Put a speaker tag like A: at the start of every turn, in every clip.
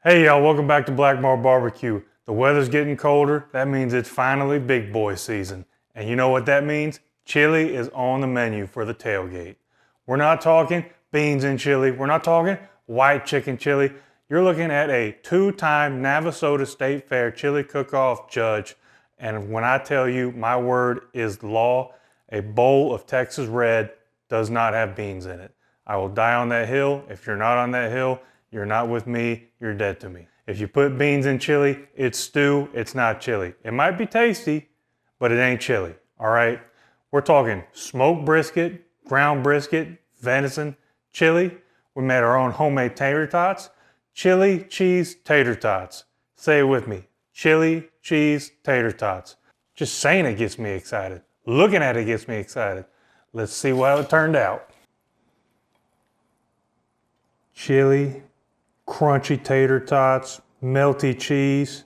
A: Hey y'all, welcome back to Blackmar Barbecue. The weather's getting colder. That means it's finally big boy season. And you know what that means? Chili is on the menu for the tailgate. We're not talking beans and chili. We're not talking white chicken chili. You're looking at a two-time Navasota State Fair chili cook-off judge. And when I tell you my word is law, a bowl of Texas Red does not have beans in it. I will die on that hill. If you're not on that hill, you're not with me, you're dead to me. If you put beans in chili, it's stew, it's not chili. It might be tasty, but it ain't chili, all right? We're talking smoked brisket, ground brisket, venison, chili. We made our own homemade tater tots. Chili, cheese, tater tots. Say it with me, chili, cheese, tater tots. Just saying it gets me excited. Looking at it gets me excited. Let's see how it turned out. Chili, crunchy tater tots, melty cheese.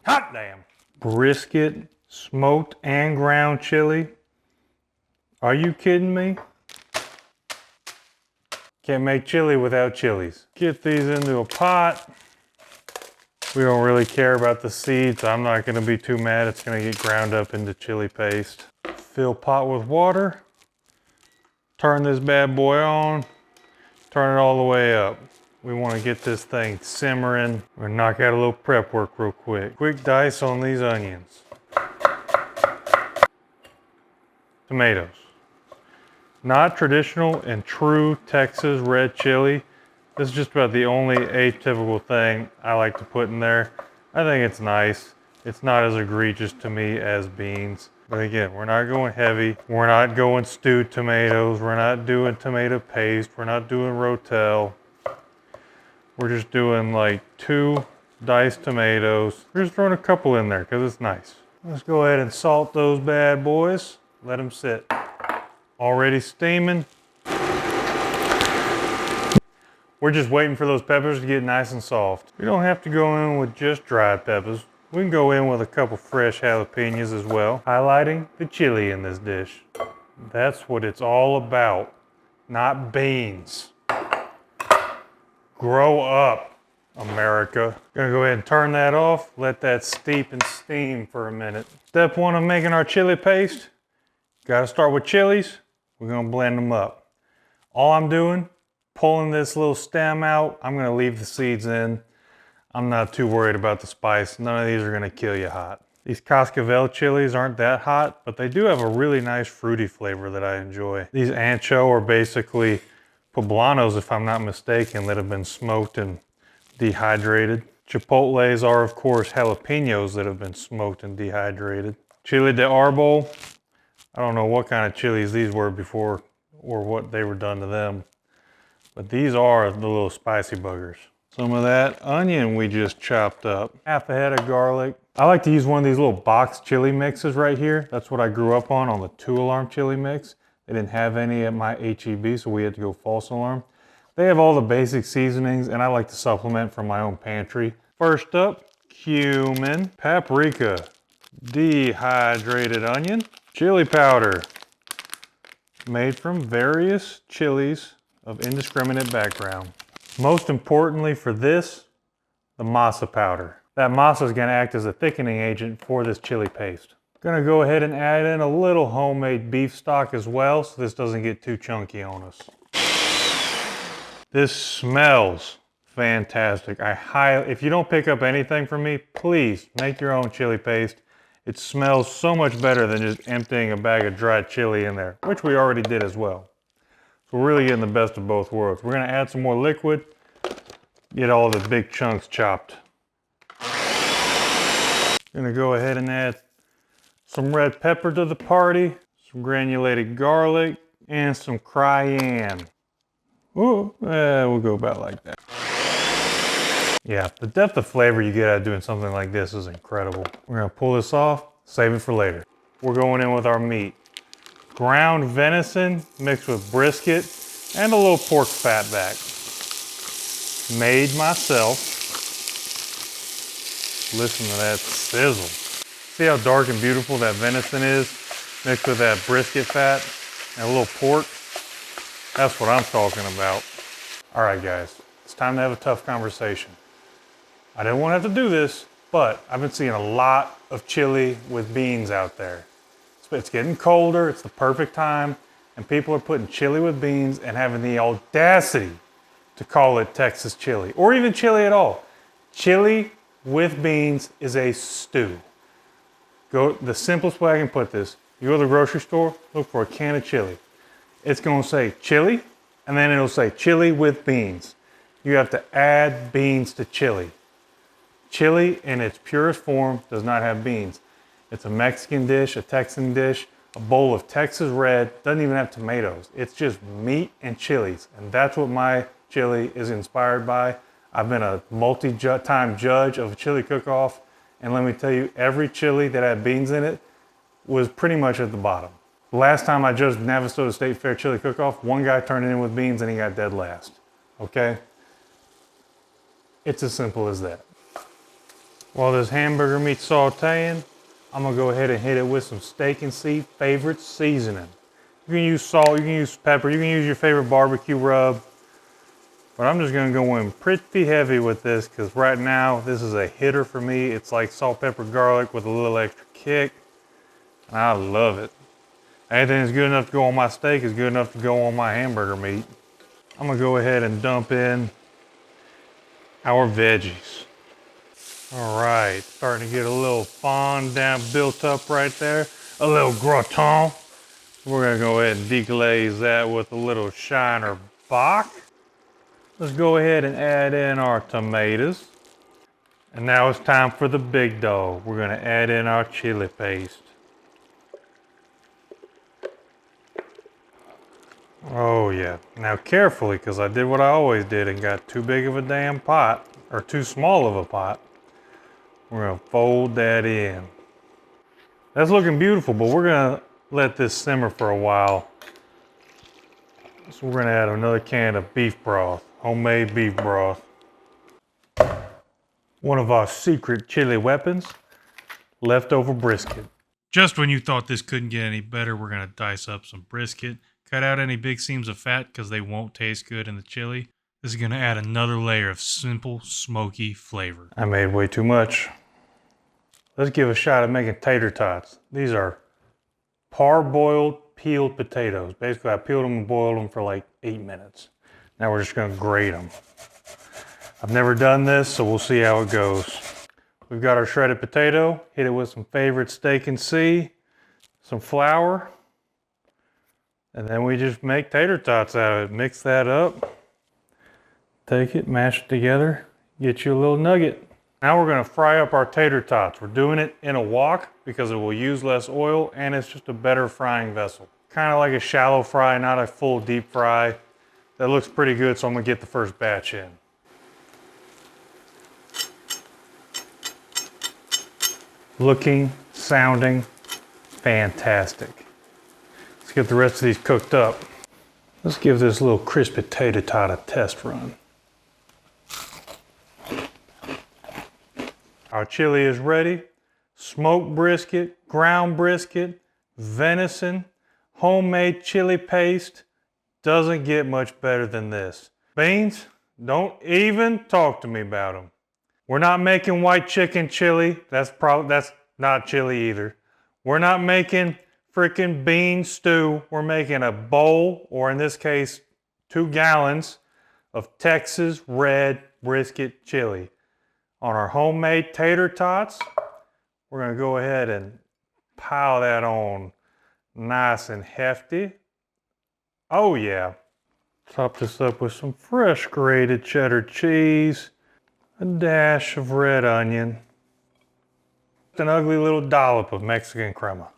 A: Hot damn. Brisket, smoked and ground chili. Are you kidding me? Can't make chili without chilies. Get these into a pot. We don't really care about the seeds. I'm not gonna be too mad. It's gonna get ground up into chili paste. Fill pot with water. Turn this bad boy on. Turn it all the way up. We want to get this thing simmering. We're gonna knock out a little prep work real quick. Quick dice on these onions. Tomatoes. Not traditional and true Texas red chili. This is just about the only atypical thing I like to put in there. I think it's nice. It's not as egregious to me as beans. But again, we're not going heavy. We're not going stewed tomatoes. We're not doing tomato paste. We're not doing rotel. We're just doing like 2 diced tomatoes. We're just throwing a couple in there because it's nice. Let's go ahead and salt those bad boys. Let them sit. Already steaming. We're just waiting for those peppers to get nice and soft. We don't have to go in with just dried peppers. We can go in with a couple fresh jalapenos as well, highlighting the chili in this dish. That's what it's all about, not beans. Grow up, America. Gonna go ahead and turn that off, let that steep and steam for a minute. Step 1 of making our chili paste. Gotta start with chilies. We're gonna blend them up. All I'm doing, pulling this little stem out. I'm gonna leave the seeds in. I'm not too worried about the spice. None of these are gonna kill you hot. These Cascabel chilies aren't that hot, but they do have a really nice fruity flavor that I enjoy. These Ancho are basically poblanos, if I'm not mistaken, that have been smoked and dehydrated. Chipotles are, of course, jalapenos that have been smoked and dehydrated. Chili de arbol. I don't know what kind of chilies these were before or what they were done to them, but these are the little spicy buggers. Some of that onion we just chopped up. Half a head of garlic. I like to use one of these little box chili mixes right here. That's what I grew up on the 2-alarm chili mix. They didn't have any at my HEB, so we had to go false alarm. They have all the basic seasonings, and I like to supplement from my own pantry. First up, cumin, paprika, dehydrated onion, chili powder, made from various chilies of indiscriminate background. Most importantly for this, the masa powder. That masa is gonna act as a thickening agent for this chili paste. Gonna go ahead and add in a little homemade beef stock as well, so this doesn't get too chunky on us. This smells fantastic. If you don't pick up anything from me, please make your own chili paste. It smells so much better than just emptying a bag of dried chili in there, which we already did as well. So we're really getting the best of both worlds. We're gonna add some more liquid, get all the big chunks chopped. Gonna go ahead and add some red pepper to the party, some granulated garlic, and some cayenne. Ooh, we'll go about like that. Yeah, the depth of flavor you get out of doing something like this is incredible. We're gonna pull this off, save it for later. We're going in with our meat. Ground venison mixed with brisket and a little pork fat back. Made myself. Listen to that sizzle. See how dark and beautiful that venison is mixed with that brisket fat and a little pork? That's what I'm talking about. All right, guys, it's time to have a tough conversation. I didn't want to have to do this, but I've been seeing a lot of chili with beans out there. It's getting colder, it's the perfect time, and people are putting chili with beans and having the audacity to call it Texas chili, or even chili at all. Chili with beans is a stew. The simplest way I can put this, you go to the grocery store, look for a can of chili. It's gonna say chili, and then it'll say chili with beans. You have to add beans to chili. Chili in its purest form does not have beans. It's a Mexican dish, a Texan dish, a bowl of Texas red, doesn't even have tomatoes. It's just meat and chilies, and that's what my chili is inspired by. I've been a multi-time judge of a chili cook-off, and let me tell you, every chili that had beans in it was pretty much at the bottom. The last time I judged Navasota State Fair chili cook-off, one guy turned it in with beans and he got dead last, okay? It's as simple as that. While this hamburger meat's sauteing, I'm gonna go ahead and hit it with some Steak and Sea favorite seasoning. You can use salt, you can use pepper, you can use your favorite barbecue rub, but I'm just gonna go in pretty heavy with this because right now this is a hitter for me. It's like salt, pepper, garlic with a little extra kick, and I love it. Anything that's good enough to go on my steak is good enough to go on my hamburger meat. I'm gonna go ahead and dump in our veggies. All right, starting to get a little fond down built up right there. A little gratin. We're gonna go ahead and deglaze that with a little Shiner Bock. Let's go ahead and add in our tomatoes. And now it's time for the big dog. We're gonna add in our chili paste. Oh yeah, now carefully, because I did what I always did and got too big of a damn pot, or too small of a pot. We're gonna fold that in. That's looking beautiful, but we're gonna let this simmer for a while. So we're gonna add another can of beef broth, homemade beef broth. One of our secret chili weapons, leftover brisket. Just when you thought this couldn't get any better, we're gonna dice up some brisket. Cut out any big seams of fat because they won't taste good in the chili. This is gonna add another layer of simple, smoky flavor. I made way too much. Let's give a shot at making tater tots. These are parboiled, peeled potatoes. Basically, I peeled them and boiled them for like 8 minutes. Now we're just gonna grate them. I've never done this, so we'll see how it goes. We've got our shredded potato, hit it with some favorite Steak and Sea, some flour, and then we just make tater tots out of it. Mix that up, take it, mash it together, get you a little nugget. Now we're gonna fry up our tater tots. We're doing it in a wok because it will use less oil and it's just a better frying vessel. Kind of like a shallow fry, not a full deep fry. That looks pretty good, so I'm gonna get the first batch in. Looking, sounding fantastic. Let's get the rest of these cooked up. Let's give this little crispy tater tot a test run. Our chili is ready. Smoked brisket, ground brisket, venison, homemade chili paste. Doesn't get much better than this. Beans, don't even talk to me about them. We're not making white chicken chili. That's not chili either. We're not making freaking bean stew. We're making a bowl, or in this case, 2 gallons of Texas red brisket chili. On our homemade tater tots, we're gonna go ahead and pile that on nice and hefty. Oh yeah. Top this up with some fresh grated cheddar cheese, a dash of red onion, an ugly little dollop of Mexican crema.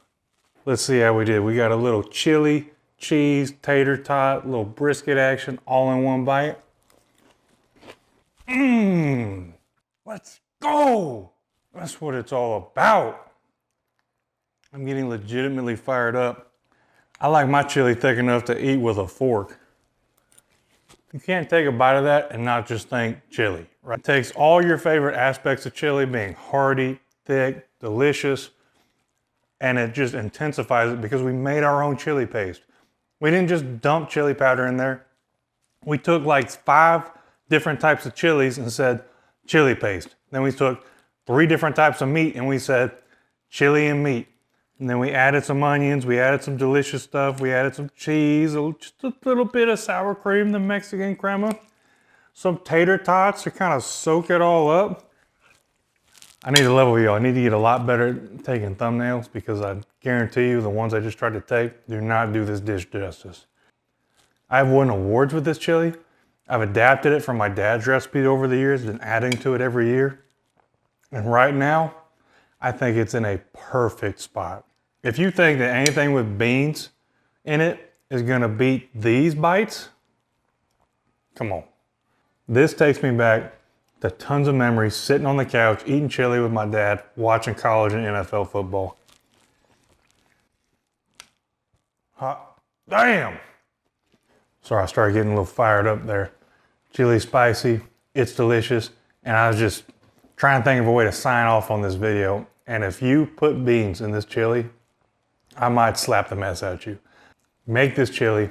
A: Let's see how we did. We got a little chili, cheese, tater tot, little brisket action all in one bite. Let's go. That's what it's all about. I'm getting legitimately fired up. I like my chili thick enough to eat with a fork. You can't take a bite of that and not just think chili, right? It takes all your favorite aspects of chili, being hearty, thick, delicious, and it just intensifies it because we made our own chili paste. We didn't just dump chili powder in there. We took like 5 different types of chilies and said chili paste. Then we took 3 different types of meat and we said chili and meat. And then we added some onions, we added some delicious stuff, we added some cheese, just a little bit of sour cream, the Mexican crema, some tater tots to kind of soak it all up. I need to level you. I need to get a lot better at taking thumbnails because I guarantee you the ones I just tried to take do not do this dish justice. I've won awards with this chili. I've adapted it from my dad's recipe over the years and adding to it every year. And right now, I think it's in a perfect spot. If you think that anything with beans in it is gonna beat these bites, come on. This takes me back to tons of memories sitting on the couch, eating chili with my dad, watching college and NFL football. Hot damn! Sorry, I started getting a little fired up there. Chili's spicy, it's delicious, and I was just trying to think of a way to sign off on this video. And if you put beans in this chili, I might slap the mess out of you. Make this chili,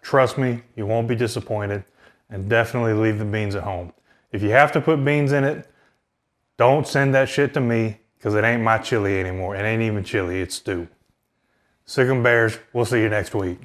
A: trust me, you won't be disappointed, and definitely leave the beans at home. If you have to put beans in it, don't send that shit to me because it ain't my chili anymore. It ain't even chili, it's stew. SicEm Bears, we'll see you next week.